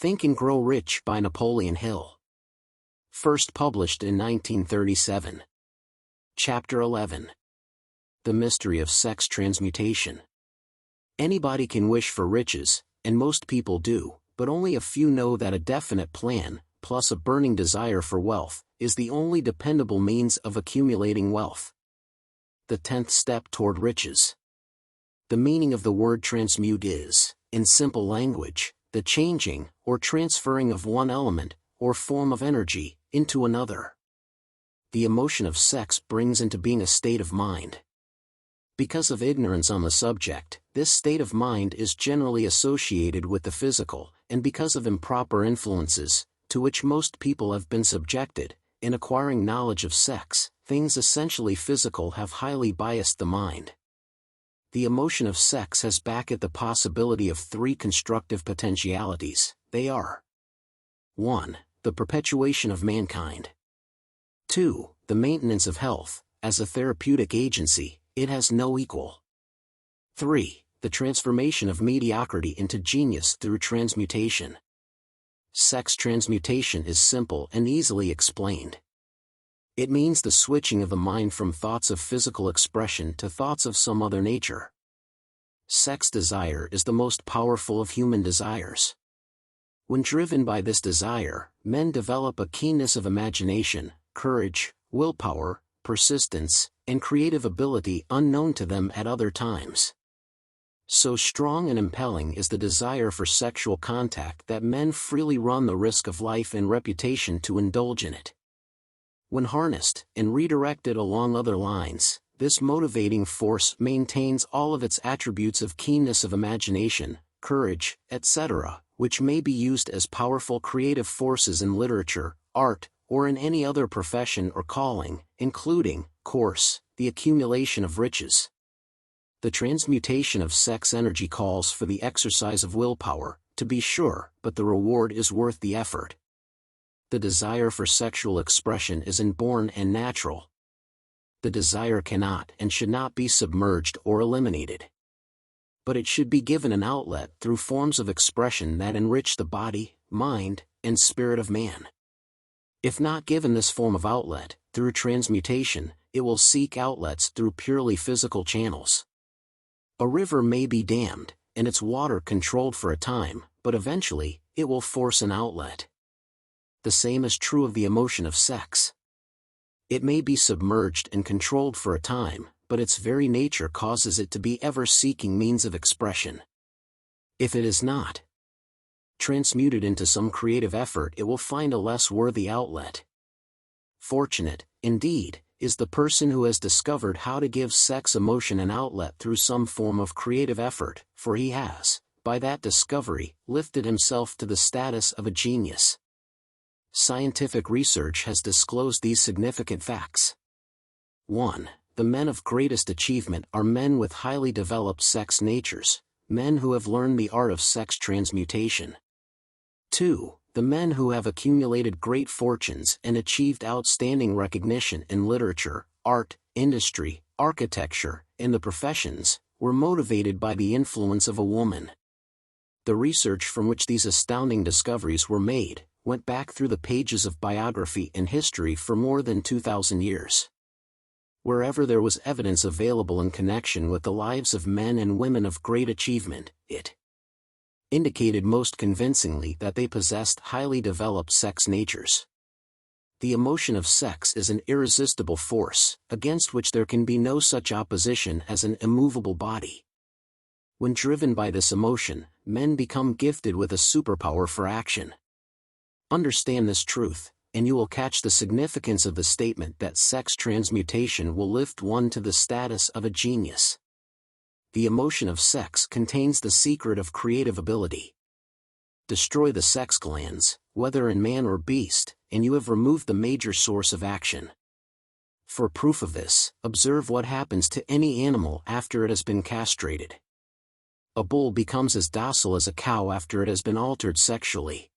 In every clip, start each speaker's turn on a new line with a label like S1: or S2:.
S1: Think and Grow Rich by Napoleon Hill. First published in 1937. Chapter 11. The Mystery of Sex Transmutation. Anybody can wish for riches, and most people do, but only a few know that a definite plan, plus a burning desire for wealth, is the only dependable means of accumulating wealth. The 10th step toward riches. The meaning of the word transmute is, in simple language, the changing or transferring of one element, or form of energy, into another. The emotion of sex brings into being a state of mind. Because of ignorance on the subject, this state of mind is generally associated with the physical, and because of improper influences, to which most people have been subjected, in acquiring knowledge of sex, things essentially physical have highly biased the mind. The emotion of sex has back it the possibility of three constructive potentialities. They are: 1. The perpetuation of mankind. 2. The maintenance of health. As a therapeutic agency, it has no equal. 3. The transformation of mediocrity into genius through transmutation. Sex transmutation is simple and easily explained. It means the switching of the mind from thoughts of physical expression to thoughts of some other nature. Sex desire is the most powerful of human desires. When driven by this desire, men develop a keenness of imagination, courage, willpower, persistence, and creative ability unknown to them at other times. So strong and impelling is the desire for sexual contact that men freely run the risk of life and reputation to indulge in it. When harnessed and redirected along other lines, this motivating force maintains all of its attributes of keenness of imagination, courage, etc., which may be used as powerful creative forces in literature, art, or in any other profession or calling, including, course, the accumulation of riches. The transmutation of sex energy calls for the exercise of willpower, to be sure, but the reward is worth the effort. The desire for sexual expression is inborn and natural. The desire cannot and should not be submerged or eliminated. But it should be given an outlet through forms of expression that enrich the body, mind, and spirit of man. If not given this form of outlet, through transmutation, it will seek outlets through purely physical channels. A river may be dammed, and its water controlled for a time, but eventually, it will force an outlet. The same is true of the emotion of sex. It may be submerged and controlled for a time, but its very nature causes it to be ever seeking means of expression. If it is not transmuted into some creative effort, it will find a less worthy outlet. Fortunate, indeed, is the person who has discovered how to give sex emotion an outlet through some form of creative effort, for he has, by that discovery, lifted himself to the status of a genius. Scientific research has disclosed these significant facts. 1. The men of greatest achievement are men with highly developed sex natures, men who have learned the art of sex transmutation. 2. The men who have accumulated great fortunes and achieved outstanding recognition in literature, art, industry, architecture, and the professions, were motivated by the influence of a woman. The research from which these astounding discoveries were made went back through the pages of biography and history for more than 2,000 years. Wherever there was evidence available in connection with the lives of men and women of great achievement, it indicated most convincingly that they possessed highly developed sex natures. The emotion of sex is an irresistible force, against which there can be no such opposition as an immovable body. When driven by this emotion, men become gifted with a superpower for action. Understand this truth, and you will catch the significance of the statement that sex transmutation will lift one to the status of a genius. The emotion of sex contains the secret of creative ability. Destroy the sex glands, whether in man or beast, and you have removed the major source of action. For proof of this, observe what happens to any animal after it has been castrated. A bull becomes as docile as a cow after it has been altered sexually.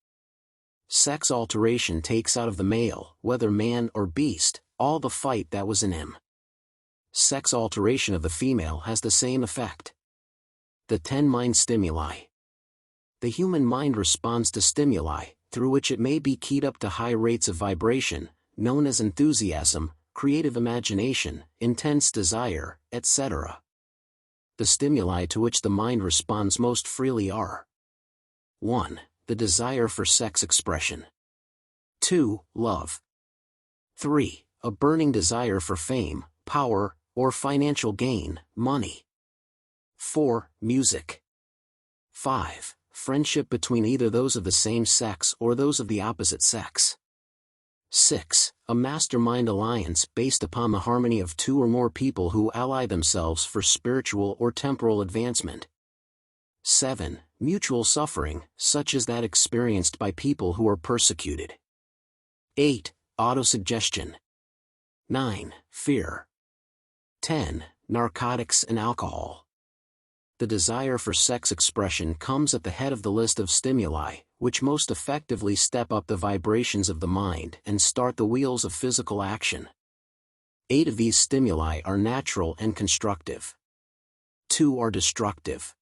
S1: Sex alteration takes out of the male, whether man or beast, all the fight that was in him. Sex alteration of the female has the same effect. The 10 mind stimuli. The human mind responds to stimuli, through which it may be keyed up to high rates of vibration, known as enthusiasm, creative imagination, intense desire, etc. The stimuli to which the mind responds most freely are: 1. The desire for sex expression. 2. Love. 3. A burning desire for fame, power, or financial gain, money. 4. Music. 5. Friendship between either those of the same sex or those of the opposite sex. 6. A mastermind alliance based upon the harmony of two or more people who ally themselves for spiritual or temporal advancement. 7. Mutual suffering, such as that experienced by people who are persecuted. 8. Autosuggestion. 9. Fear. 10. Narcotics and alcohol. The desire for sex expression comes at the head of the list of stimuli, which most effectively step up the vibrations of the mind and start the wheels of physical action. 8 of these stimuli are natural and constructive. 2 are destructive.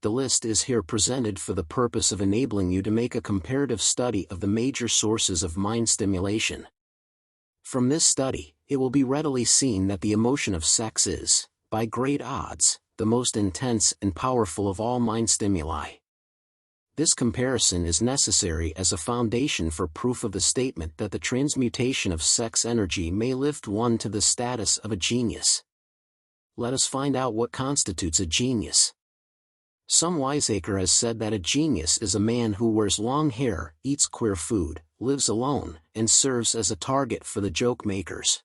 S1: The list is here presented for the purpose of enabling you to make a comparative study of the major sources of mind stimulation. From this study, it will be readily seen that the emotion of sex is, by great odds, the most intense and powerful of all mind stimuli. This comparison is necessary as a foundation for proof of the statement that the transmutation of sex energy may lift one to the status of a genius. Let us find out what constitutes a genius. Some wiseacre has said that a genius is a man who wears long hair, eats queer food, lives alone, and serves as a target for the joke makers.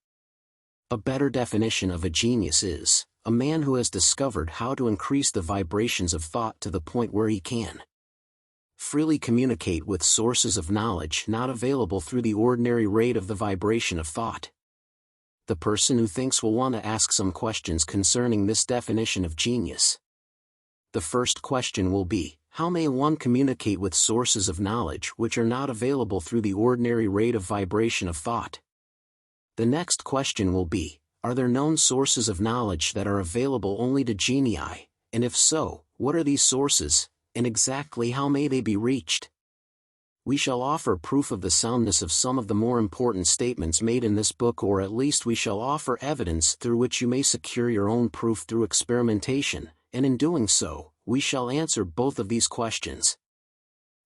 S1: A better definition of a genius is a man who has discovered how to increase the vibrations of thought to the point where he can freely communicate with sources of knowledge not available through the ordinary rate of the vibration of thought. The person who thinks will want to ask some questions concerning this definition of genius. The first question will be, how may one communicate with sources of knowledge which are not available through the ordinary rate of vibration of thought? The next question will be, are there known sources of knowledge that are available only to genii, and if so, what are these sources, and exactly how may they be reached? We shall offer proof of the soundness of some of the more important statements made in this book, or at least we shall offer evidence through which you may secure your own proof through experimentation, and in doing so, we shall answer both of these questions.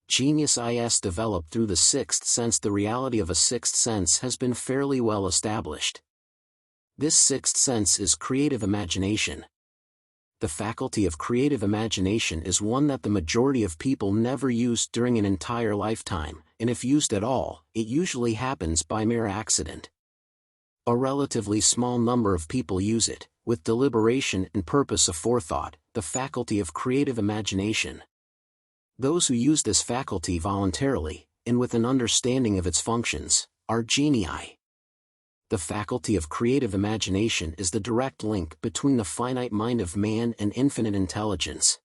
S1: Genius is developed through the sixth sense. The reality of a sixth sense has been fairly well established. This sixth sense is creative imagination. The faculty of creative imagination is one that the majority of people never use during an entire lifetime, and if used at all, it usually happens by mere accident. A relatively small number of people use it, with deliberation and purpose aforethought, the faculty of creative imagination. Those who use this faculty voluntarily, and with an understanding of its functions, are genii. The faculty of creative imagination is the direct link between the finite mind of man and infinite intelligence.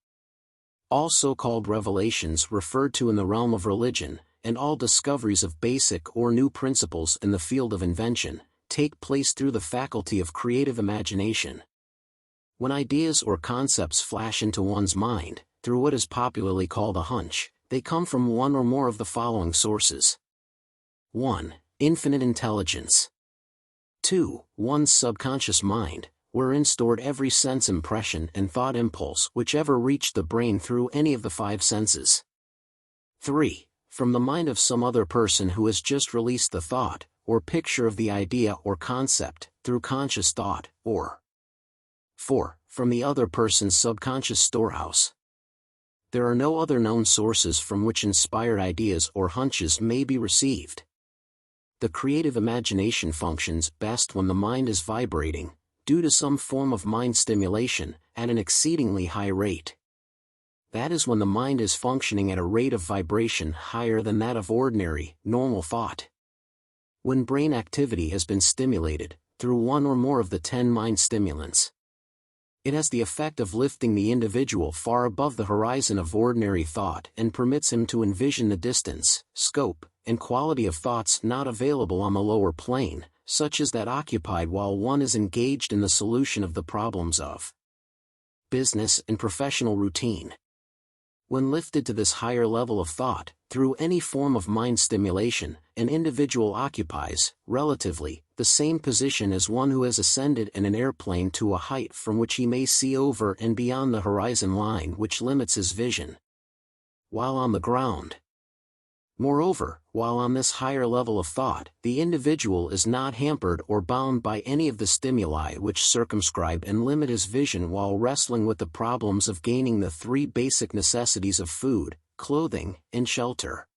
S1: All so-called revelations referred to in the realm of religion, and all discoveries of basic or new principles in the field of invention, take place through the faculty of creative imagination. When ideas or concepts flash into one's mind, through what is popularly called a hunch, they come from one or more of the following sources. 1. Infinite intelligence. 2. One's subconscious mind, wherein stored every sense impression and thought impulse whichever reached the brain through any of the 5 senses. 3. From the mind of some other person who has just released the thought, or picture of the idea or concept, through conscious thought, or 4. From the other person's subconscious storehouse. There are no other known sources from which inspired ideas or hunches may be received. The creative imagination functions best when the mind is vibrating, due to some form of mind stimulation, at an exceedingly high rate. That is when the mind is functioning at a rate of vibration higher than that of ordinary, normal thought. When brain activity has been stimulated, through one or more of the 10 mind stimulants, it has the effect of lifting the individual far above the horizon of ordinary thought and permits him to envision the distance, scope, and quality of thoughts not available on the lower plane, such as that occupied while one is engaged in the solution of the problems of business and professional routine. When lifted to this higher level of thought, through any form of mind stimulation, an individual occupies, relatively, the same position as one who has ascended in an airplane to a height from which he may see over and beyond the horizon line which limits his vision, while on the ground. Moreover, while on this higher level of thought, the individual is not hampered or bound by any of the stimuli which circumscribe and limit his vision while wrestling with the problems of gaining the three basic necessities of food, clothing, and shelter.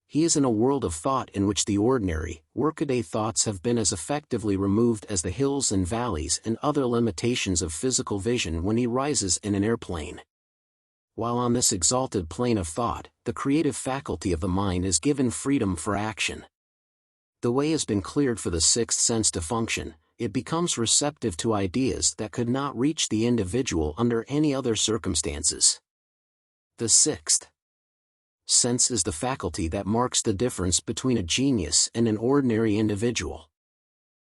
S1: He is in a world of thought in which the ordinary, workaday thoughts have been as effectively removed as the hills and valleys and other limitations of physical vision when he rises in an airplane. While on this exalted plane of thought, the creative faculty of the mind is given freedom for action. The way has been cleared for the sixth sense to function. It becomes receptive to ideas that could not reach the individual under any other circumstances. The sixth sense is the faculty that marks the difference between a genius and an ordinary individual.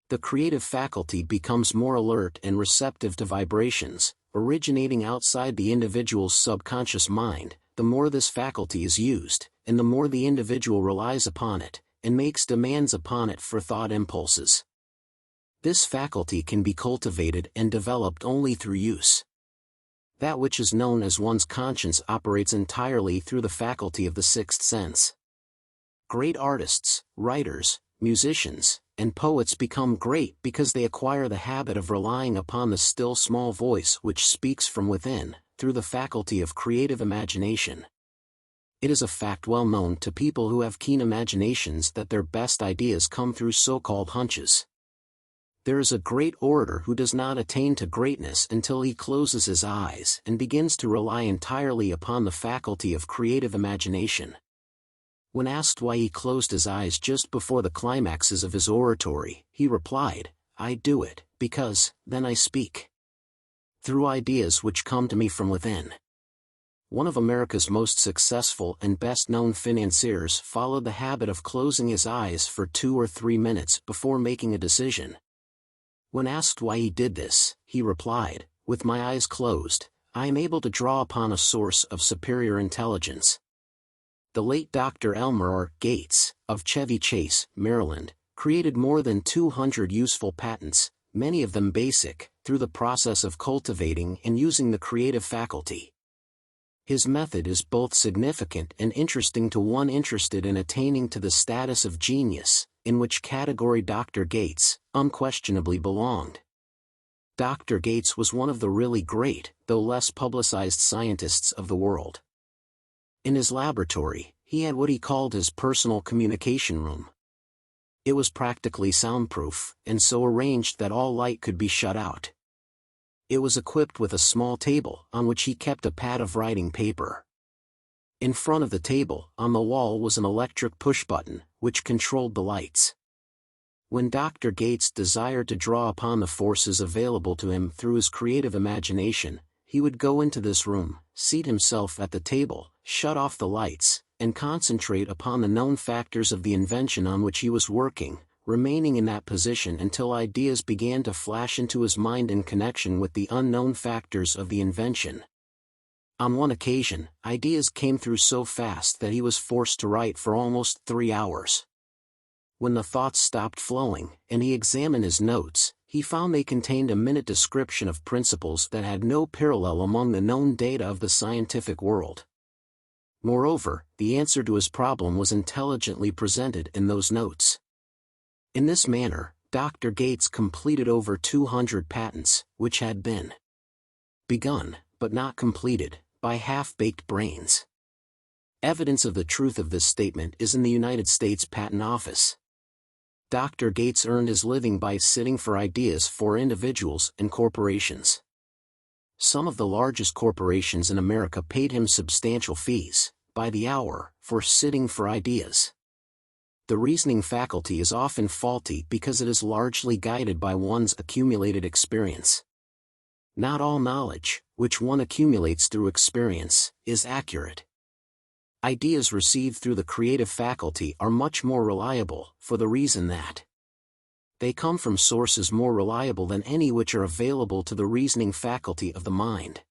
S1: The creative faculty becomes more alert and receptive to vibrations, originating outside the individual's subconscious mind. The more this faculty is used, and the more the individual relies upon it, and makes demands upon it for thought impulses. This faculty can be cultivated and developed only through use. That which is known as one's conscience operates entirely through the faculty of the sixth sense. Great artists, writers, musicians, and poets become great because they acquire the habit of relying upon the still small voice which speaks from within, through the faculty of creative imagination. It is a fact well known to people who have keen imaginations that their best ideas come through so-called hunches. There is a great orator who does not attain to greatness until he closes his eyes and begins to rely entirely upon the faculty of creative imagination. When asked why he closed his eyes just before the climaxes of his oratory, he replied, "I do it, because, then I speak through ideas which come to me from within." One of America's most successful and best-known financiers followed the habit of closing his eyes for 2 or 3 minutes before making a decision. When asked why he did this, he replied, "With my eyes closed, I am able to draw upon a source of superior intelligence." The late Dr. Elmer R. Gates, of Chevy Chase, Maryland, created more than 200 useful patents, many of them basic, through the process of cultivating and using the creative faculty. His method is both significant and interesting to one interested in attaining to the status of genius, in which category Dr. Gates unquestionably belonged. Dr. Gates was one of the really great, though less publicized scientists of the world. In his laboratory, he had what he called his personal communication room. It was practically soundproof, and so arranged that all light could be shut out. It was equipped with a small table on which he kept a pad of writing paper. In front of the table, on the wall was an electric push-button, which controlled the lights. When Dr. Gates desired to draw upon the forces available to him through his creative imagination, he would go into this room, seat himself at the table, shut off the lights, and concentrate upon the known factors of the invention on which he was working, remaining in that position until ideas began to flash into his mind in connection with the unknown factors of the invention. On one occasion, ideas came through so fast that he was forced to write for almost 3 hours. When the thoughts stopped flowing, and he examined his notes, he found they contained a minute description of principles that had no parallel among the known data of the scientific world. Moreover, the answer to his problem was intelligently presented in those notes. In this manner, Dr. Gates completed over 200 patents, which had been begun, but not completed, by half-baked brains. Evidence of the truth of this statement is in the United States Patent Office. Dr. Gates earned his living by sitting for ideas for individuals and corporations. Some of the largest corporations in America paid him substantial fees, by the hour, for sitting for ideas. The reasoning faculty is often faulty because it is largely guided by one's accumulated experience. Not all knowledge, which one accumulates through experience, is accurate. Ideas received through the creative faculty are much more reliable, for the reason that they come from sources more reliable than any which are available to the reasoning faculty of the mind.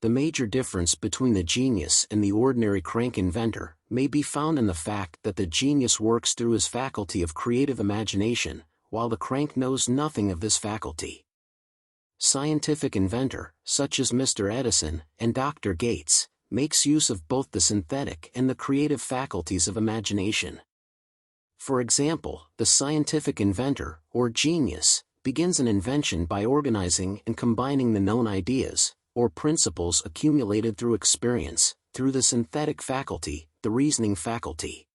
S1: The major difference between the genius and the ordinary crank inventor may be found in the fact that the genius works through his faculty of creative imagination, while the crank knows nothing of this faculty. Scientific inventor, such as Mr. Edison and Dr. Gates, makes use of both the synthetic and the creative faculties of imagination. For example, the scientific inventor, or genius, begins an invention by organizing and combining the known ideas, or principles accumulated through experience, through the synthetic faculty, the reasoning faculty.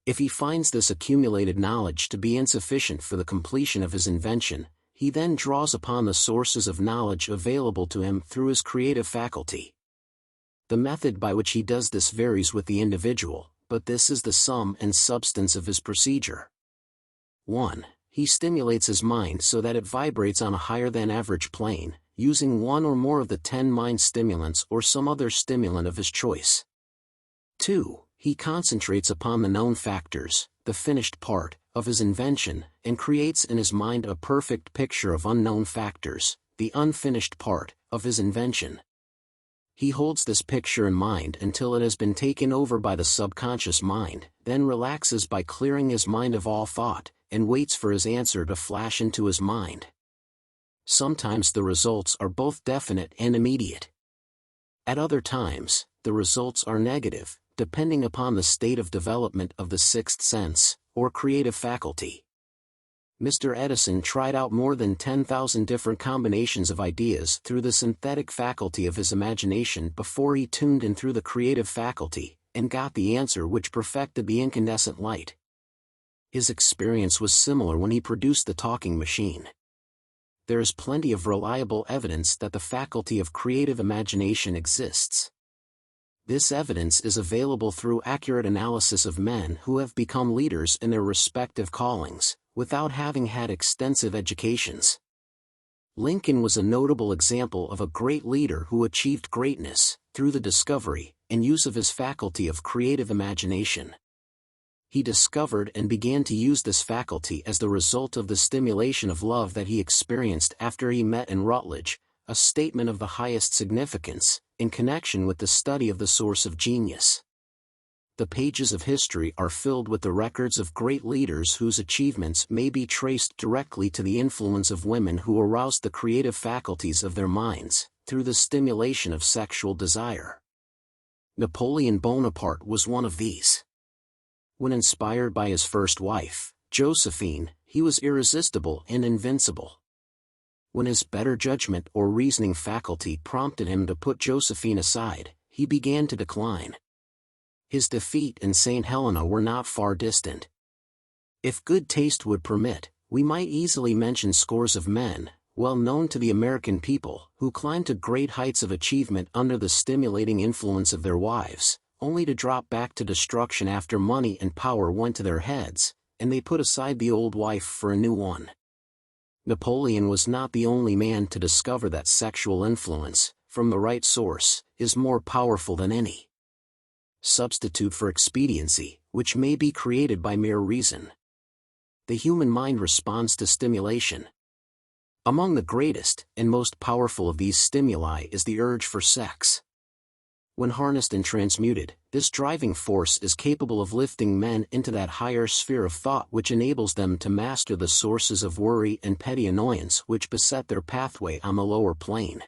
S1: If he finds this accumulated knowledge to be insufficient for the completion of his invention, he then draws upon the sources of knowledge available to him through his creative faculty. The method by which he does this varies with the individual, but this is the sum and substance of his procedure. 1. He stimulates his mind so that it vibrates on a higher-than-average plane, using one or more of the 10 mind stimulants or some other stimulant of his choice. 2. He concentrates upon the known factors, the finished part, of his invention, and creates in his mind a perfect picture of unknown factors, the unfinished part, of his invention. He holds this picture in mind until it has been taken over by the subconscious mind, then relaxes by clearing his mind of all thought, and waits for his answer to flash into his mind. Sometimes the results are both definite and immediate. At other times, the results are negative, depending upon the state of development of the sixth sense, or creative faculty. Mr. Edison tried out more than 10,000 different combinations of ideas through the synthetic faculty of his imagination before he tuned in through the creative faculty, and got the answer which perfected the incandescent light. His experience was similar when he produced the talking machine. There is plenty of reliable evidence that the faculty of creative imagination exists. This evidence is available through accurate analysis of men who have become leaders in their respective callings, without having had extensive educations. Lincoln was a notable example of a great leader who achieved greatness through the discovery and use of his faculty of creative imagination. He discovered and began to use this faculty as the result of the stimulation of love that he experienced after he met in Rutledge, a statement of the highest significance, in connection with the study of the source of genius. The pages of history are filled with the records of great leaders whose achievements may be traced directly to the influence of women who aroused the creative faculties of their minds, through the stimulation of sexual desire. Napoleon Bonaparte was one of these. When inspired by his first wife, Josephine, he was irresistible and invincible. When his better judgment or reasoning faculty prompted him to put Josephine aside, he began to decline. His defeat and St. Helena were not far distant. If good taste would permit, we might easily mention scores of men, well known to the American people, who climbed to great heights of achievement under the stimulating influence of their wives, only to drop back to destruction after money and power went to their heads, and they put aside the old wife for a new one. Napoleon was not the only man to discover that sexual influence, from the right source, is more powerful than any substitute for expediency, which may be created by mere reason. The human mind responds to stimulation. Among the greatest and most powerful of these stimuli is the urge for sex. When harnessed and transmuted, this driving force is capable of lifting men into that higher sphere of thought which enables them to master the sources of worry and petty annoyance which beset their pathway on the lower plane.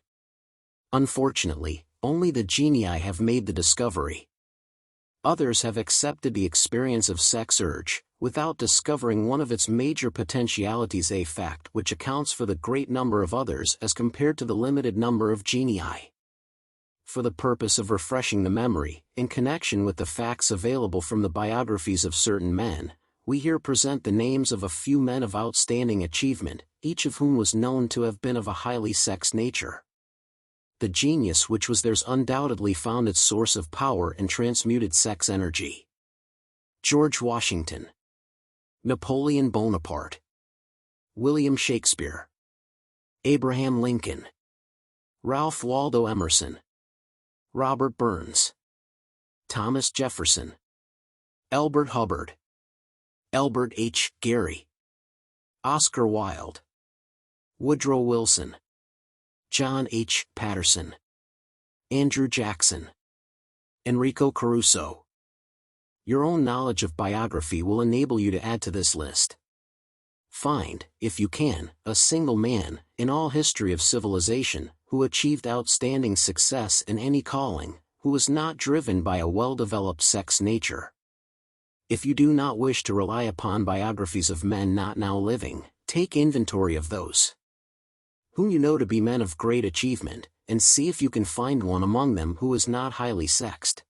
S1: Unfortunately, only the genii have made the discovery. Others have accepted the experience of sex urge, without discovering one of its major potentialities, a fact which accounts for the great number of others as compared to the limited number of genii. For the purpose of refreshing the memory, in connection with the facts available from the biographies of certain men, we here present the names of a few men of outstanding achievement, each of whom was known to have been of a highly sexed nature. The genius which was theirs undoubtedly found its source of power in transmuted sex energy. George Washington, Napoleon Bonaparte, William Shakespeare, Abraham Lincoln, Ralph Waldo Emerson, Robert Burns, Thomas Jefferson, Elbert Hubbard, Elbert H. Gary, Oscar Wilde, Woodrow Wilson, John H. Patterson, Andrew Jackson. Enrico Caruso. Your own knowledge of biography will enable you to add to this list. Find, if you can, a single man, in all history of civilization, who achieved outstanding success in any calling, who was not driven by a well-developed sex nature. If you do not wish to rely upon biographies of men not now living, take inventory of those whom you know to be men of great achievement, and see if you can find one among them who is not highly sexed.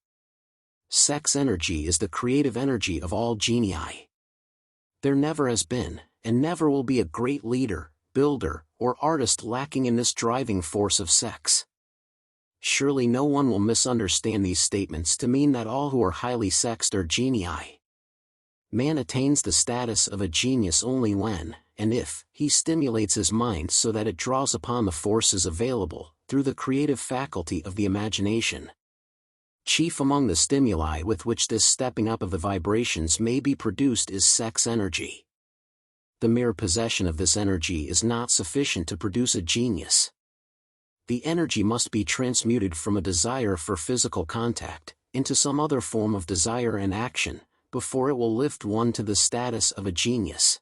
S1: Sex energy is the creative energy of all genii. There never has been, and never will be a great leader, builder, or artist lacking in this driving force of sex. Surely no one will misunderstand these statements to mean that all who are highly sexed are genii. Man attains the status of a genius only when, and if, he stimulates his mind so that it draws upon the forces available, through the creative faculty of the imagination. Chief among the stimuli with which this stepping up of the vibrations may be produced is sex energy. The mere possession of this energy is not sufficient to produce a genius. The energy must be transmuted from a desire for physical contact, into some other form of desire and action, before it will lift one to the status of a genius.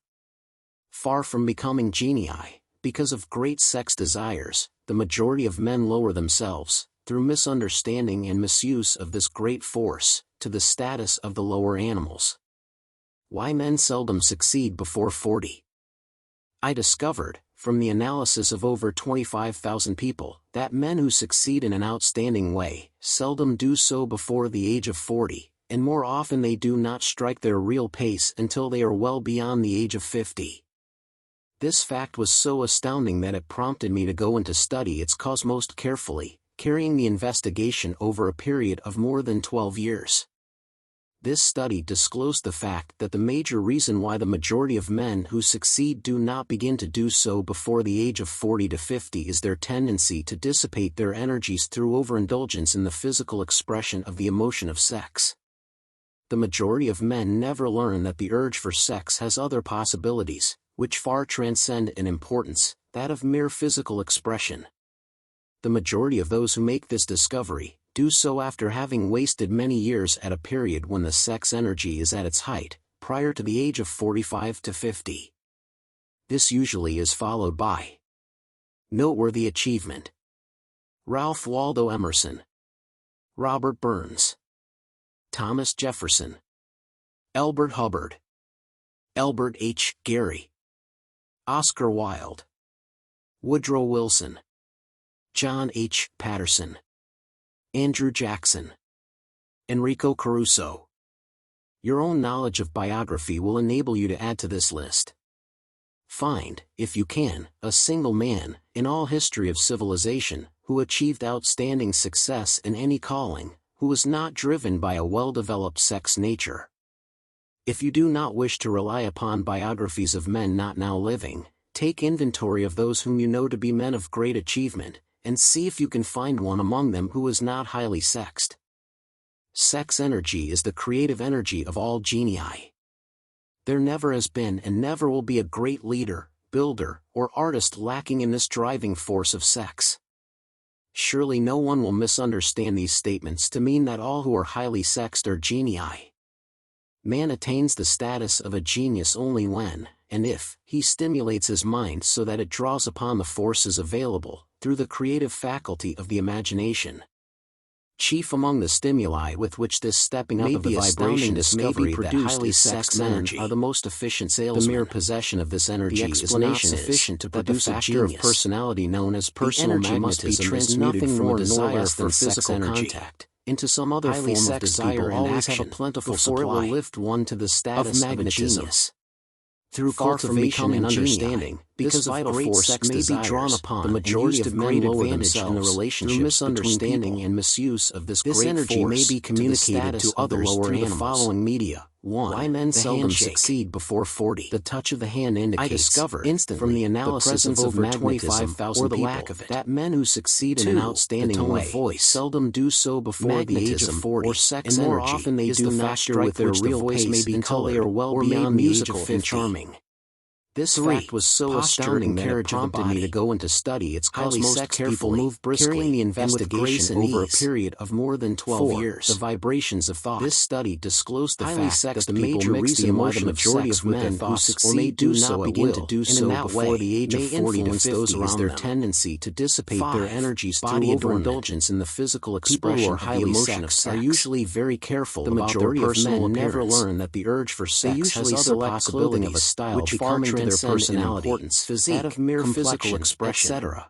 S1: Far from becoming genii, because of great sex desires, the majority of men lower themselves, through misunderstanding and misuse of this great force, to the status of the lower animals. Why men seldom succeed before 40? I discovered, from the analysis of over 25,000 people, that men who succeed in an outstanding way, seldom do so before the age of 40, and more often they do not strike their real pace until they are well beyond the age of 50. This fact was so astounding that it prompted me to go into study its cause most carefully, carrying the investigation over a period of more than 12 years. This study disclosed the fact that the major reason why the majority of men who succeed do not begin to do so before the age of 40 to 50 is their tendency to dissipate their energies through overindulgence in the physical expression of the emotion of sex. The majority of men never learn that the urge for sex has other possibilities, which far transcend in importance, that of mere physical expression. The majority of those who make this discovery, do so after having wasted many years at a period when the sex energy is at its height, prior to the age of 45 to 50. This usually is followed by noteworthy achievement. Ralph Waldo Emerson, Robert Burns, Thomas Jefferson, Elbert Hubbard, Elbert H. Gary, Oscar Wilde, Woodrow Wilson, John H. Patterson, Andrew Jackson, Enrico Caruso. Your own knowledge of biography will enable you to add to this list. Find, if you can, a single man, in all history of civilization, who achieved outstanding success in any calling, who was not driven by a well-developed sex nature. If you do not wish to rely upon biographies of men not now living, take inventory of those whom you know to be men of great achievement, and see if you can find one among them who is not highly sexed. Sex energy is the creative energy of all genii. There never has been and never will be a great leader, builder, or artist lacking in this driving force of sex. Surely no one will misunderstand these statements to mean that all who are highly sexed are genii. Man attains the status of a genius only when, and if, he stimulates his mind so that it draws upon the forces available, through the creative faculty of the imagination. Chief among the stimuli with which this stepping up of the vibrations may be produced is sex energy. Are the most efficient salesmen. The mere possession of this energy is not sufficient to produce a factor of personality known as personal magnetism is nothing more nor less than physical contact into some other form of desire and action before it will lift one to the status of a genius. Through cultivation and understanding, because vital force may be drawn upon, the majority of men lower themselves in the relationship, misunderstanding and misuse of this great energy may be communicated to others through the following media. 1. Why men seldom succeed before 40. The touch of the hand indicates, I discovered instantly, from the analysis of over 25,000 or the lack of it, that men who succeed in an outstanding way voice seldom do so before the age of 40, or sex and more often they do not strike their real pace until they are well beyond the age of 50. Charming. This fact was so astounding that it prompted me to go into study its cause most carefully, carrying the investigation over a period of more than 12 years. The vibrations of thought. This study disclosed the fact that the major reason why the majority of men who succeed do not begin to do so before the age of 40 to 50 is their tendency to dissipate their energies through overindulgence in the physical expression of the emotion of sex. Are usually very careful about their personal appearance. Never learn that the urge for sex has other possibilities of a style which far transcend their personality, importance, physique, of mere physical expression, etc.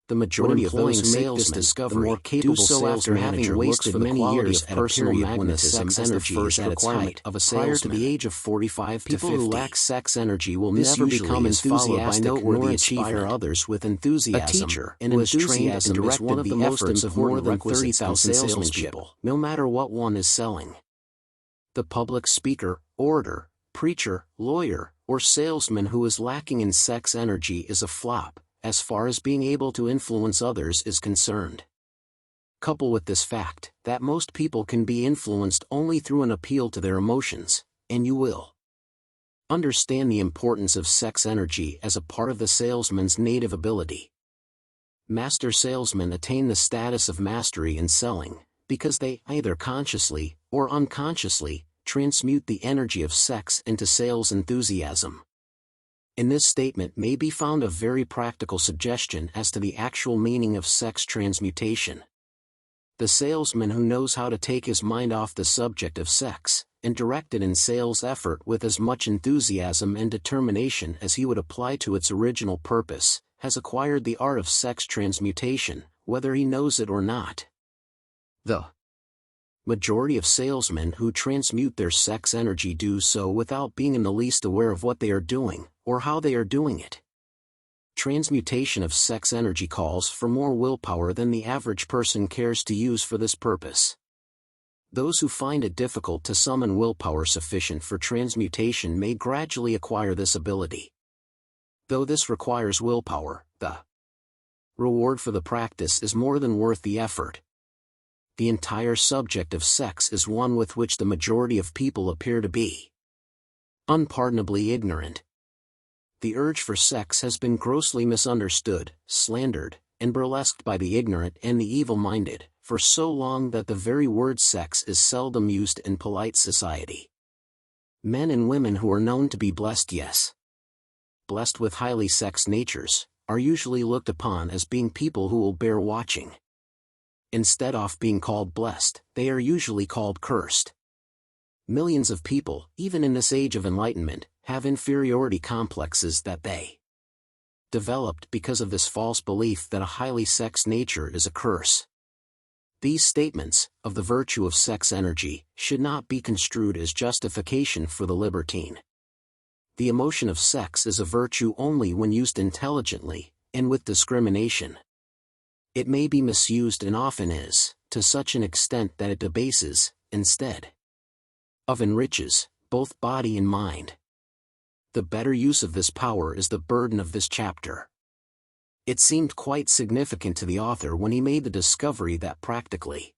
S1: The majority of those who make this discovery, the more capable do so after having wasted many years at personal magnetism energy is at its height of a prior to the age of 45 to 50. People who lack sex energy will never become enthusiastic nor inspire others with enthusiasm. A teacher, an enthusiasm is one of the efforts of more than 30,000 salespeople, no matter what one is selling. The public speaker, orator, preacher, lawyer, or salesman who is lacking in sex energy is a flop, as far as being able to influence others is concerned. Couple with this fact, that most people can be influenced only through an appeal to their emotions, and you will understand the importance of sex energy as a part of the salesman's native ability. Master salesmen attain the status of mastery in selling, because they, either consciously or unconsciously, transmute the energy of sex into sales enthusiasm. In this statement may be found a very practical suggestion as to the actual meaning of sex transmutation. The salesman who knows how to take his mind off the subject of sex, and direct it in sales effort with as much enthusiasm and determination as he would apply to its original purpose, has acquired the art of sex transmutation, whether he knows it or not. The majority of salesmen who transmute their sex energy do so without being in the least aware of what they are doing, or how they are doing it. Transmutation of sex energy calls for more willpower than the average person cares to use for this purpose. Those who find it difficult to summon willpower sufficient for transmutation may gradually acquire this ability. Though this requires willpower, the reward for the practice is more than worth the effort. The entire subject of sex is one with which the majority of people appear to be unpardonably ignorant. The urge for sex has been grossly misunderstood, slandered, and burlesqued by the ignorant and the evil-minded, for so long that the very word sex is seldom used in polite society. Men and women who are known to be blessed, yes, blessed with highly sex natures, are usually looked upon as being people who will bear watching. Instead of being called blessed, they are usually called cursed. Millions of people, even in this age of enlightenment, have inferiority complexes that they developed because of this false belief that a highly sex nature is a curse. These statements, of the virtue of sex energy, should not be construed as justification for the libertine. The emotion of sex is a virtue only when used intelligently, and with discrimination. It may be misused and often is, to such an extent that it debases, instead of enriches, both body and mind. The better use of this power is the burden of this chapter. It seemed quite significant to the author when he made the discovery that practically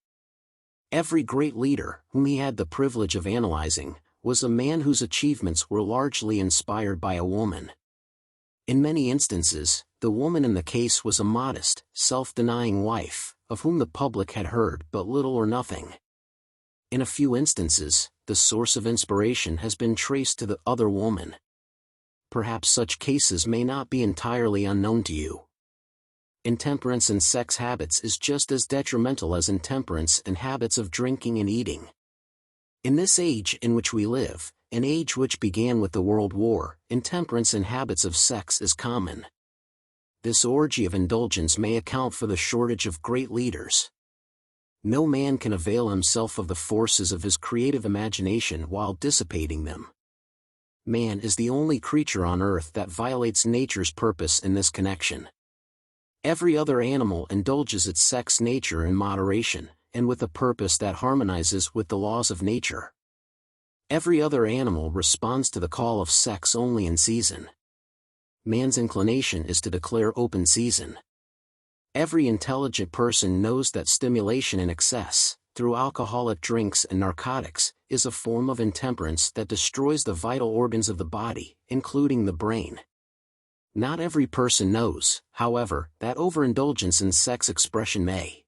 S1: every great leader whom he had the privilege of analyzing was a man whose achievements were largely inspired by a woman. In many instances, the woman in the case was a modest, self-denying wife, of whom the public had heard but little or nothing. In a few instances, the source of inspiration has been traced to the other woman. Perhaps such cases may not be entirely unknown to you. Intemperance in sex habits is just as detrimental as intemperance in habits of drinking and eating. In this age in which we live, an age which began with the World War, intemperance in habits of sex is common. This orgy of indulgence may account for the shortage of great leaders. No man can avail himself of the forces of his creative imagination while dissipating them. Man is the only creature on earth that violates nature's purpose in this connection. Every other animal indulges its sex nature in moderation, and with a purpose that harmonizes with the laws of nature. Every other animal responds to the call of sex only in season. Man's inclination is to declare open season. Every intelligent person knows that stimulation in excess, through alcoholic drinks and narcotics, is a form of intemperance that destroys the vital organs of the body, including the brain. Not every person knows, however, that overindulgence in sex expression may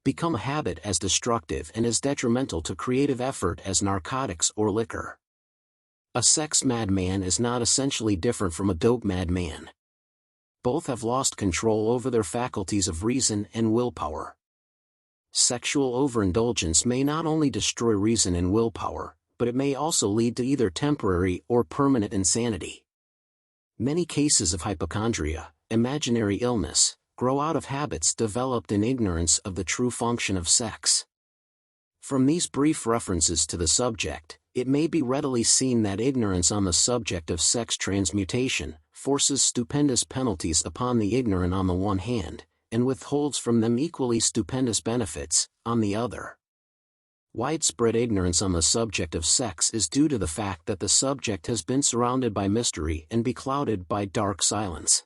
S1: become a habit as destructive and as detrimental to creative effort as narcotics or liquor. A sex madman is not essentially different from a dope madman. Both have lost control over their faculties of reason and willpower. Sexual overindulgence may not only destroy reason and willpower, but it may also lead to either temporary or permanent insanity. Many cases of hypochondria, imaginary illness, grow out of habits developed in ignorance of the true function of sex. From these brief references to the subject, it may be readily seen that ignorance on the subject of sex transmutation forces stupendous penalties upon the ignorant on the one hand, and withholds from them equally stupendous benefits, on the other. Widespread ignorance on the subject of sex is due to the fact that the subject has been surrounded by mystery and beclouded by dark silence.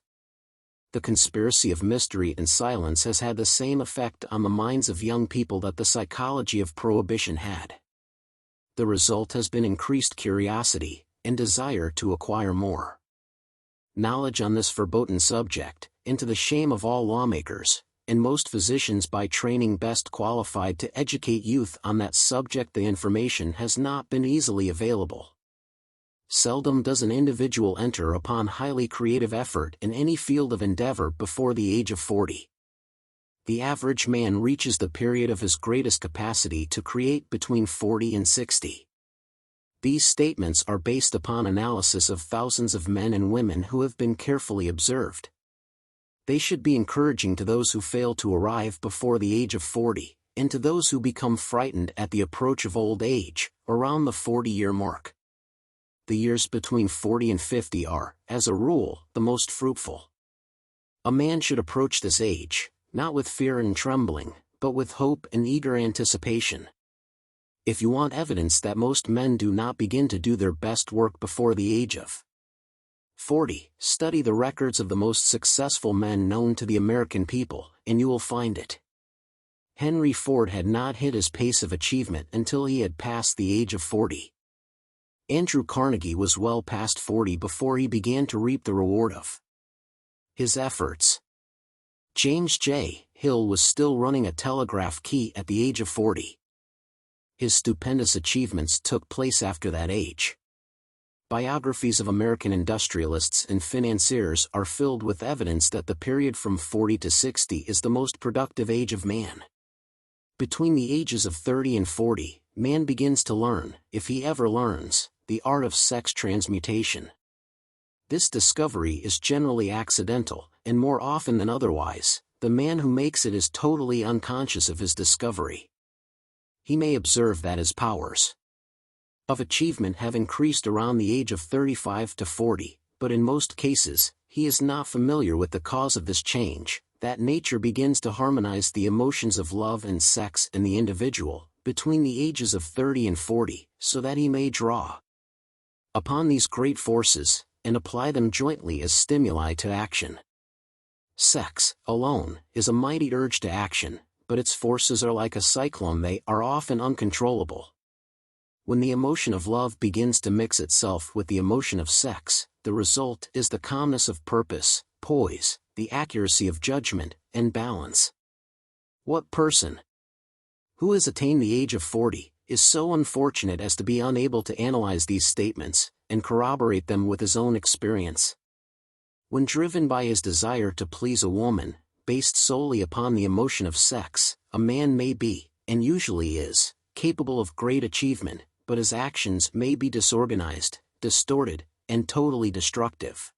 S1: The conspiracy of mystery and silence has had the same effect on the minds of young people that the psychology of prohibition had. The result has been increased curiosity, and desire to acquire more knowledge on this verboten subject, and to the shame of all lawmakers, and most physicians by training best qualified to educate youth on that subject. The information has not been easily available. Seldom does an individual enter upon highly creative effort in any field of endeavor before the age of 40. The average man reaches the period of his greatest capacity to create between 40 and 60. These statements are based upon analysis of thousands of men and women who have been carefully observed. They should be encouraging to those who fail to arrive before the age of 40, and to those who become frightened at the approach of old age, around the 40-year mark. The years between 40 and 50 are, as a rule, the most fruitful. A man should approach this age, not with fear and trembling, but with hope and eager anticipation. If you want evidence that most men do not begin to do their best work before the age of 40, study the records of the most successful men known to the American people, and you will find it. Henry Ford had not hit his pace of achievement until he had passed the age of 40. Andrew Carnegie was well past 40 before he began to reap the reward of his efforts. James J. Hill was still running a telegraph key at the age of 40. His stupendous achievements took place after that age. Biographies of American industrialists and financiers are filled with evidence that the period from 40 to 60 is the most productive age of man. Between the ages of 30 and 40, man begins to learn, if he ever learns, the art of sex transmutation. This discovery is generally accidental, and more often than otherwise, the man who makes it is totally unconscious of his discovery. He may observe that his powers of achievement have increased around the age of 35 to 40, but in most cases, he is not familiar with the cause of this change, that nature begins to harmonize the emotions of love and sex in the individual, between the ages of 30 and 40, so that he may draw upon these great forces, and apply them jointly as stimuli to action. Sex, alone, is a mighty urge to action, but its forces are like a cyclone. They are often uncontrollable. When the emotion of love begins to mix itself with the emotion of sex, the result is the calmness of purpose, poise, the accuracy of judgment, and balance. What person who has attained the age of 40 is so unfortunate as to be unable to analyze these statements and corroborate them with his own experience? When driven by his desire to please a woman, based solely upon the emotion of sex, a man may be, and usually is, capable of great achievement, but his actions may be disorganized, distorted, and totally destructive.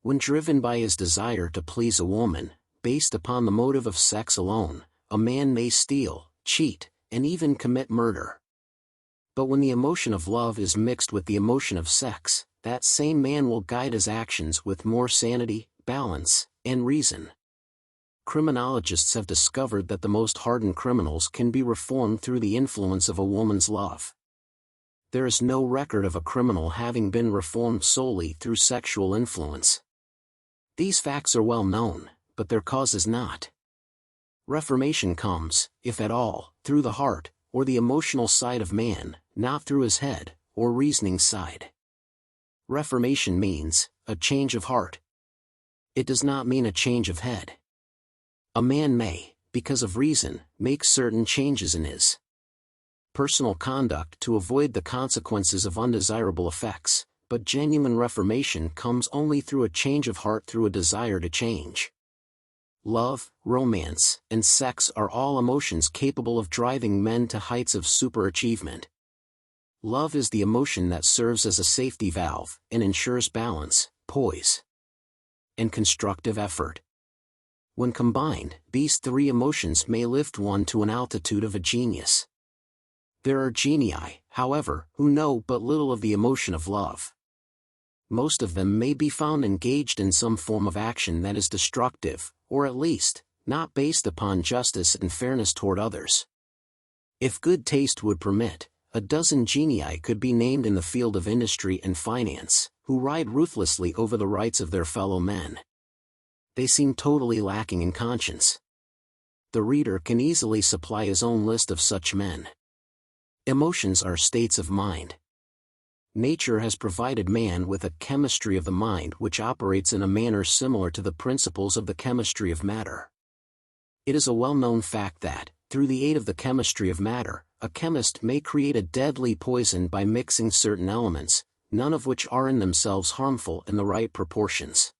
S1: When driven by his desire to please a woman, based upon the motive of sex alone, a man may steal, cheat, and even commit murder. But when the emotion of love is mixed with the emotion of sex, that same man will guide his actions with more sanity, balance, and reason. Criminologists have discovered that the most hardened criminals can be reformed through the influence of a woman's love. There is no record of a criminal having been reformed solely through sexual influence. These facts are well known, but their cause is not. Reformation comes, if at all, through the heart, or the emotional side of man, not through his head, or reasoning side. Reformation means a change of heart. It does not mean a change of head. A man may, because of reason, make certain changes in his personal conduct to avoid the consequences of undesirable effects, but genuine reformation comes only through a change of heart, through a desire to change. Love, romance, and sex are all emotions capable of driving men to heights of superachievement. Love is the emotion that serves as a safety valve and ensures balance, poise, and constructive effort. When combined, these three emotions may lift one to an altitude of a genius. There are genii, however, who know but little of the emotion of love. Most of them may be found engaged in some form of action that is destructive, or at least, not based upon justice and fairness toward others. If good taste would permit, a dozen genii could be named in the field of industry and finance, who ride ruthlessly over the rights of their fellow men. They seem totally lacking in conscience. The reader can easily supply his own list of such men. Emotions are states of mind. Nature has provided man with a chemistry of the mind which operates in a manner similar to the principles of the chemistry of matter. It is a well-known fact that, through the aid of the chemistry of matter, a chemist may create a deadly poison by mixing certain elements, none of which are in themselves harmful in the right proportions.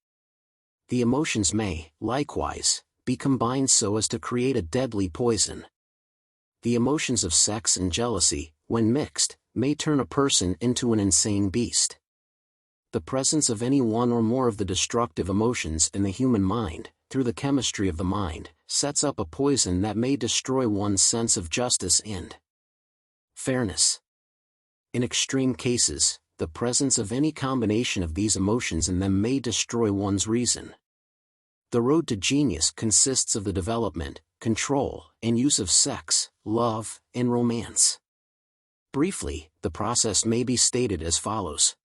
S1: The emotions may, likewise, be combined so as to create a deadly poison. The emotions of sex and jealousy, when mixed, may turn a person into an insane beast. The presence of any one or more of the destructive emotions in the human mind, through the chemistry of the mind, sets up a poison that may destroy one's sense of justice and fairness. In extreme cases, the presence of any combination of these emotions in them may destroy one's reason. The road to genius consists of the development, control, and use of sex, love, and romance. Briefly, the process may be stated as follows.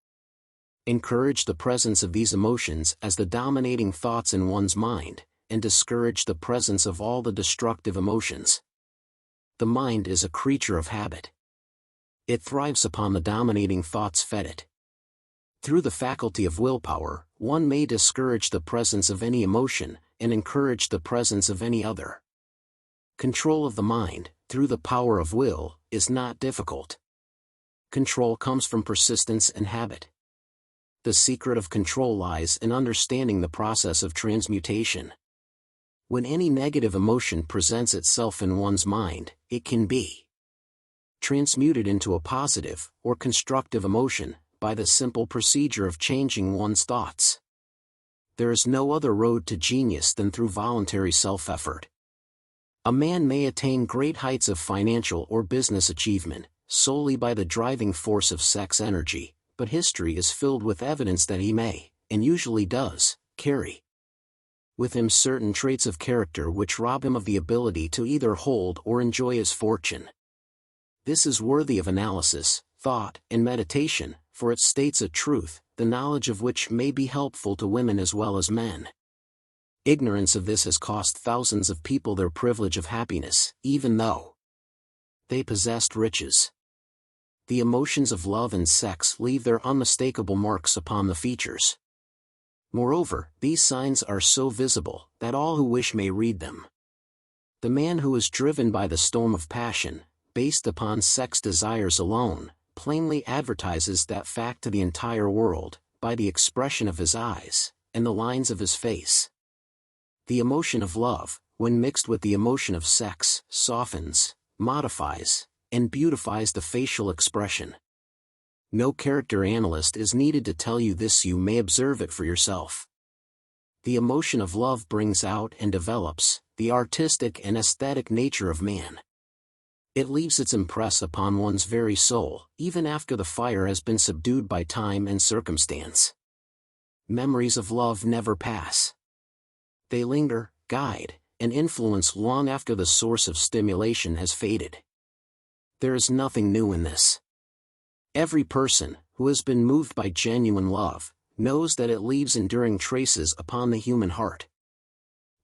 S1: Encourage the presence of these emotions as the dominating thoughts in one's mind, and discourage the presence of all the destructive emotions. The mind is a creature of habit. It thrives upon the dominating thoughts fed it. Through the faculty of willpower, one may discourage the presence of any emotion, and encourage the presence of any other. Control of the mind, through the power of will, is not difficult. Control comes from persistence and habit. The secret of control lies in understanding the process of transmutation. When any negative emotion presents itself in one's mind, it can be transmuted into a positive, or constructive emotion, by the simple procedure of changing one's thoughts. There is no other road to genius than through voluntary self-effort. A man may attain great heights of financial or business achievement, solely by the driving force of sex energy, but history is filled with evidence that he may, and usually does, carry with him certain traits of character which rob him of the ability to either hold or enjoy his fortune. This is worthy of analysis, thought, and meditation, for it states a truth, the knowledge of which may be helpful to women as well as men. Ignorance of this has cost thousands of people their privilege of happiness, even though they possessed riches. The emotions of love and sex leave their unmistakable marks upon the features. Moreover, these signs are so visible that all who wish may read them. The man who is driven by the storm of passion, based upon sex desires alone, plainly advertises that fact to the entire world, by the expression of his eyes, and the lines of his face. The emotion of love, when mixed with the emotion of sex, softens, modifies, and beautifies the facial expression. No character analyst is needed to tell you this, you may observe it for yourself. The emotion of love brings out and develops the artistic and aesthetic nature of man. It leaves its impress upon one's very soul, even after the fire has been subdued by time and circumstance. Memories of love never pass. They linger, guide, and influence long after the source of stimulation has faded. There is nothing new in this. Every person, who has been moved by genuine love, knows that it leaves enduring traces upon the human heart.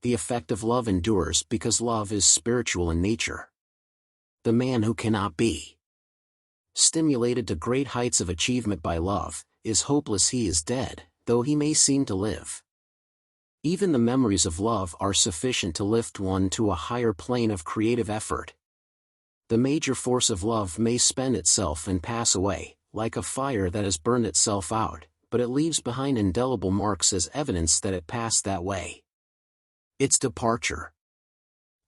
S1: The effect of love endures because love is spiritual in nature. The man who cannot be stimulated to great heights of achievement by love is hopeless. He is dead, though he may seem to live. Even the memories of love are sufficient to lift one to a higher plane of creative effort. The major force of love may spend itself and pass away, like a fire that has burned itself out, but it leaves behind indelible marks as evidence that it passed that way. Its departure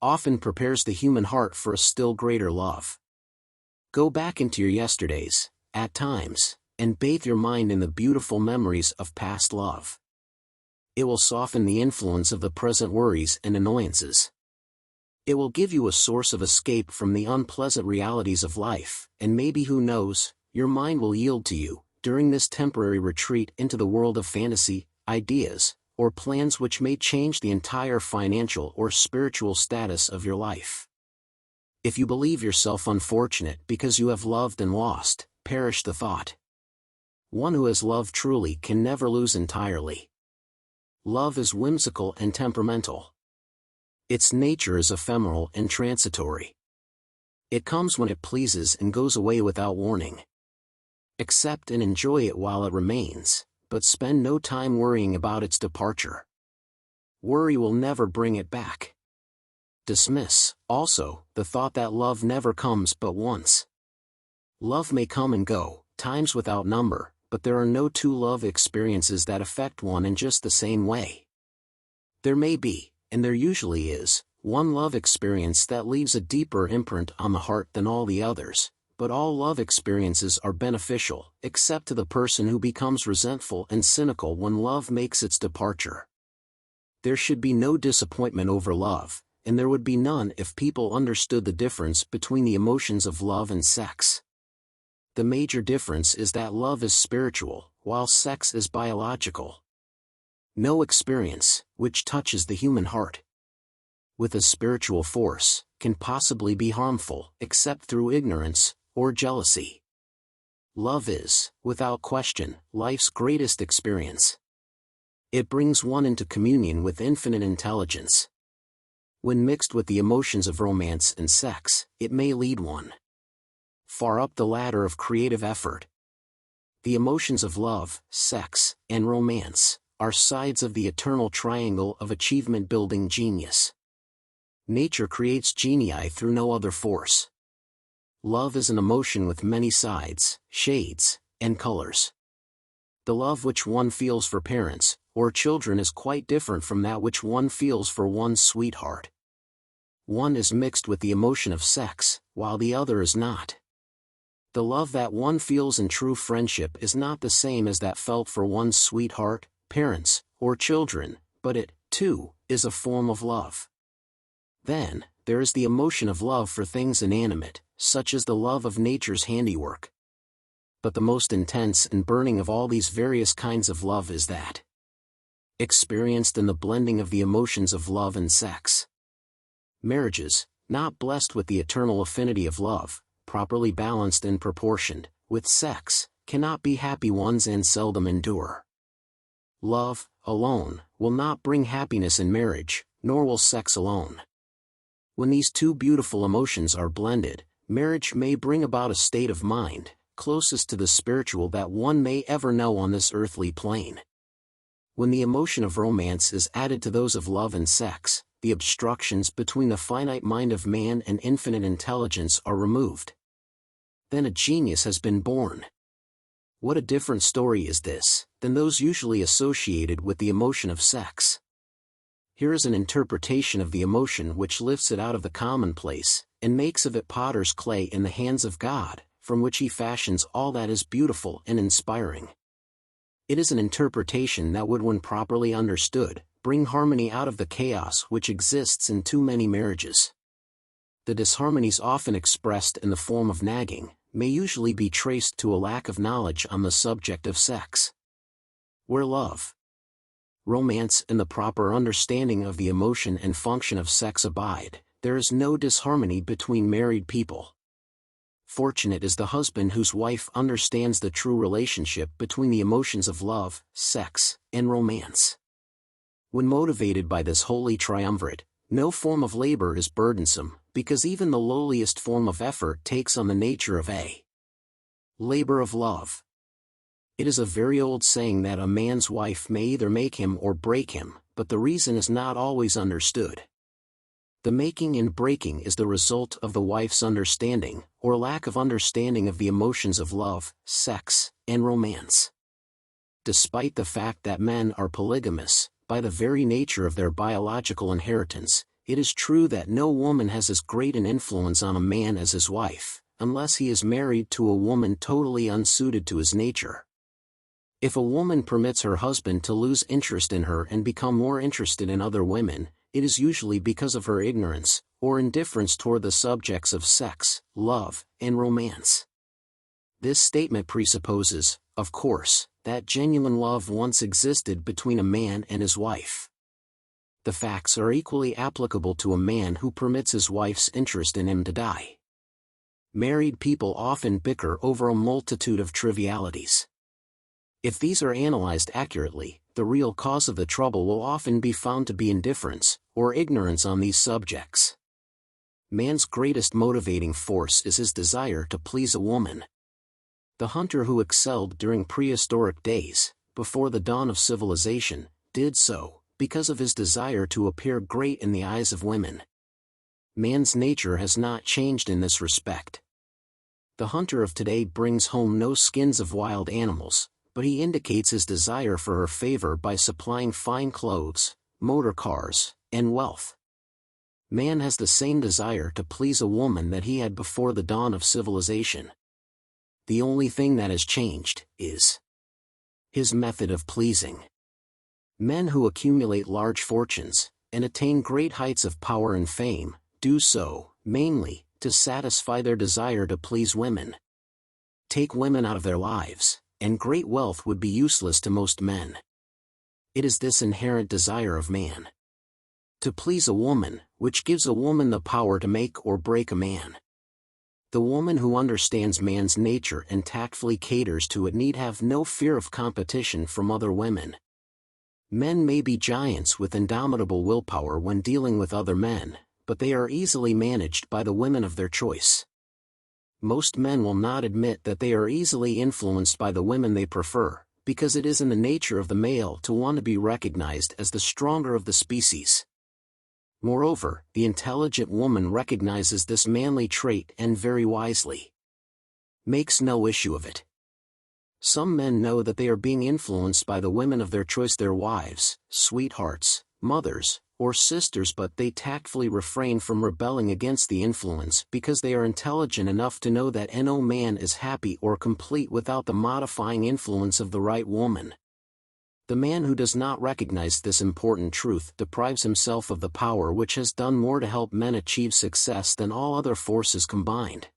S1: often prepares the human heart for a still greater love. Go back into your yesterdays, at times, and bathe your mind in the beautiful memories of past love. It will soften the influence of the present worries and annoyances. It will give you a source of escape from the unpleasant realities of life, and maybe, who knows, your mind will yield to you, during this temporary retreat into the world of fantasy, ideas, or plans which may change the entire financial or spiritual status of your life. If you believe yourself unfortunate because you have loved and lost, perish the thought. One who has loved truly can never lose entirely. Love is whimsical and temperamental. Its nature is ephemeral and transitory. It comes when it pleases and goes away without warning. Accept and enjoy it while it remains, but spend no time worrying about its departure. Worry will never bring it back. Dismiss, also, the thought that love never comes but once. Love may come and go, times without number, but there are no two love experiences that affect one in just the same way. There may be, and there usually is, one love experience that leaves a deeper imprint on the heart than all the others, but all love experiences are beneficial, except to the person who becomes resentful and cynical when love makes its departure. There should be no disappointment over love, and there would be none if people understood the difference between the emotions of love and sex. The major difference is that love is spiritual, while sex is biological. No experience, which touches the human heart with a spiritual force, can possibly be harmful, except through ignorance or jealousy. Love is, without question, life's greatest experience. It brings one into communion with infinite intelligence. When mixed with the emotions of romance and sex, it may lead one far up the ladder of creative effort. The emotions of love, sex, and romance are sides of the eternal triangle of achievement-building genius. Nature creates genii through no other force. Love is an emotion with many sides, shades, and colors. The love which one feels for parents or children is quite different from that which one feels for one's sweetheart. One is mixed with the emotion of sex, while the other is not. The love that one feels in true friendship is not the same as that felt for one's sweetheart, parents, or children, but it, too, is a form of love. Then, there is the emotion of love for things inanimate, such as the love of nature's handiwork. But the most intense and burning of all these various kinds of love is that experienced in the blending of the emotions of love and sex. Marriages, not blessed with the eternal affinity of love, properly balanced and proportioned, with sex, cannot be happy ones and seldom endure. Love, alone, will not bring happiness in marriage, nor will sex alone. When these two beautiful emotions are blended, marriage may bring about a state of mind, closest to the spiritual that one may ever know on this earthly plane. When the emotion of romance is added to those of love and sex, the obstructions between the finite mind of man and infinite intelligence are removed. Then a genius has been born. What a different story is this than those usually associated with the emotion of sex. Here is an interpretation of the emotion which lifts it out of the commonplace, and makes of it potter's clay in the hands of God, from which he fashions all that is beautiful and inspiring. It is an interpretation that would, when properly understood, bring harmony out of the chaos which exists in too many marriages. The disharmonies often expressed in the form of nagging may usually be traced to a lack of knowledge on the subject of sex. Where love, romance, and the proper understanding of the emotion and function of sex abide, there is no disharmony between married people. Fortunate is the husband whose wife understands the true relationship between the emotions of love, sex, and romance. When motivated by this holy triumvirate, no form of labor is burdensome, because even the lowliest form of effort takes on the nature of a labor of love. It is a very old saying that a man's wife may either make him or break him, but the reason is not always understood. The making and breaking is the result of the wife's understanding, or lack of understanding of the emotions of love, sex, and romance. Despite the fact that men are polygamous, by the very nature of their biological inheritance, it is true that no woman has as great an influence on a man as his wife, unless he is married to a woman totally unsuited to his nature. If a woman permits her husband to lose interest in her and become more interested in other women, it is usually because of her ignorance, or indifference toward the subjects of sex, love, and romance. This statement presupposes, of course, that genuine love once existed between a man and his wife. The facts are equally applicable to a man who permits his wife's interest in him to die. Married people often bicker over a multitude of trivialities. If these are analyzed accurately, the real cause of the trouble will often be found to be indifference, or ignorance on these subjects. Man's greatest motivating force is his desire to please a woman. The hunter who excelled during prehistoric days, before the dawn of civilization, did so because of his desire to appear great in the eyes of women. Man's nature has not changed in this respect. The hunter of today brings home no skins of wild animals, but he indicates his desire for her favor by supplying fine clothes, motor cars, and wealth. Man has the same desire to please a woman that he had before the dawn of civilization. The only thing that has changed is his method of pleasing. Men who accumulate large fortunes, and attain great heights of power and fame, do so, mainly, to satisfy their desire to please women. Take women out of their lives, and great wealth would be useless to most men. It is this inherent desire of man to please a woman, which gives a woman the power to make or break a man. The woman who understands man's nature and tactfully caters to it need have no fear of competition from other women. Men may be giants with indomitable willpower when dealing with other men, but they are easily managed by the women of their choice. Most men will not admit that they are easily influenced by the women they prefer, because it is in the nature of the male to want to be recognized as the stronger of the species. Moreover, the intelligent woman recognizes this manly trait and very wisely makes no issue of it. Some men know that they are being influenced by the women of their choice, their wives, sweethearts, mothers, or sisters, but they tactfully refrain from rebelling against the influence because they are intelligent enough to know that no man is happy or complete without the modifying influence of the right woman. The man who does not recognize this important truth deprives himself of the power which has done more to help men achieve success than all other forces combined.